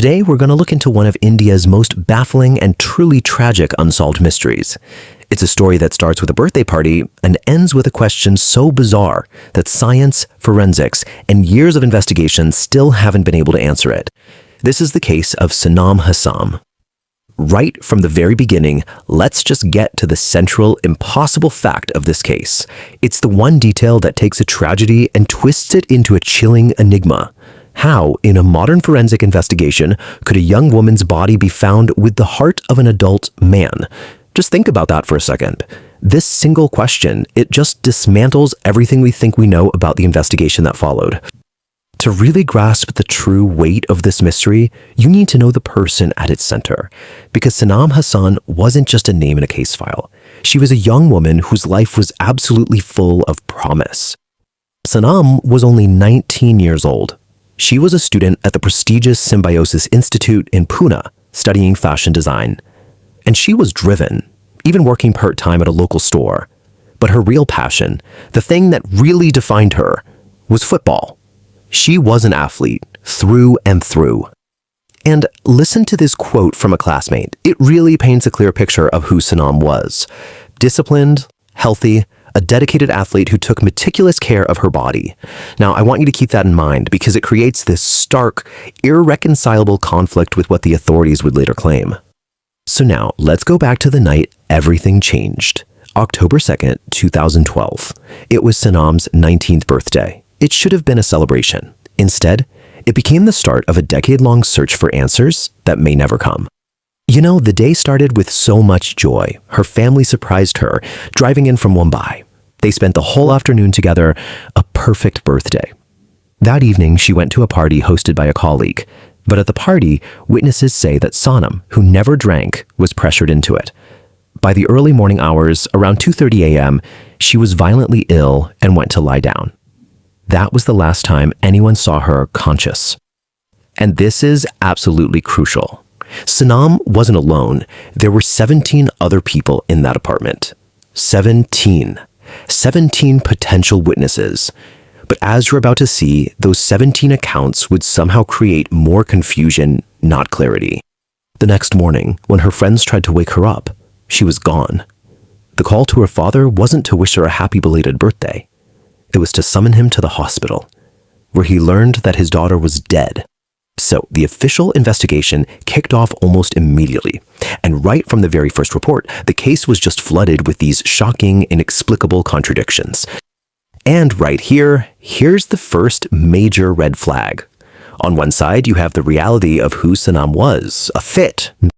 Today, we're going to look into one of India's most baffling and truly tragic unsolved mysteries. It's a story that starts with a birthday party and ends with a question so bizarre that science, forensics, and years of investigation still haven't been able to answer it. This is the case of Sanam Hassan. Right from the very beginning, let's just get to the central, impossible fact of this case. It's the one detail that takes a tragedy and twists it into a chilling enigma. How, in a modern forensic investigation, could a young woman's body be found with the heart of an adult man? Just think about that for a second. This single question, it just dismantles everything we think we know about the investigation that followed. To really grasp the true weight of this mystery, you need to know the person at its center. Because Sanam Hassan wasn't just a name in a case file. She was a young woman whose life was absolutely full of promise. Sanam was only 19 years old. She was a student at the prestigious Symbiosis Institute in Pune, studying fashion design. And she was driven, even working part-time at a local store. But her real passion, the thing that really defined her, was football. She was an athlete, through and through. And listen to this quote from a classmate. It really paints a clear picture of who Sanam was. Disciplined, healthy, a dedicated athlete who took meticulous care of her body. Now, I want you to keep that in mind because it creates this stark, irreconcilable conflict with what the authorities would later claim. So now, let's go back to the night everything changed. October 2nd, 2012. It was Sanam's 19th birthday. It should have been a celebration. Instead, it became the start of a decade-long search for answers that may never come. You know, the day started with so much joy. Her family surprised her, driving in from Mumbai. They spent the whole afternoon together, a perfect birthday. That evening, she went to a party hosted by a colleague. But at the party, witnesses say that Sanam, who never drank, was pressured into it. By the early morning hours, around 2:30 a.m., she was violently ill and went to lie down. That was the last time anyone saw her conscious. And this is absolutely crucial. Sanam wasn't alone. There were 17 other people in that apartment. 17 potential witnesses. But as you're about to see, those 17 accounts would somehow create more confusion, not clarity. The next morning, when her friends tried to wake her up, she was gone. The call to her father wasn't to wish her a happy belated birthday. It was to summon him to the hospital, where he learned that his daughter was dead. So the official investigation kicked off almost immediately. And right from the very first report, the case was just flooded with these shocking, inexplicable contradictions. And right here's the first major red flag. On one side, you have the reality of who Sanam was, a fit,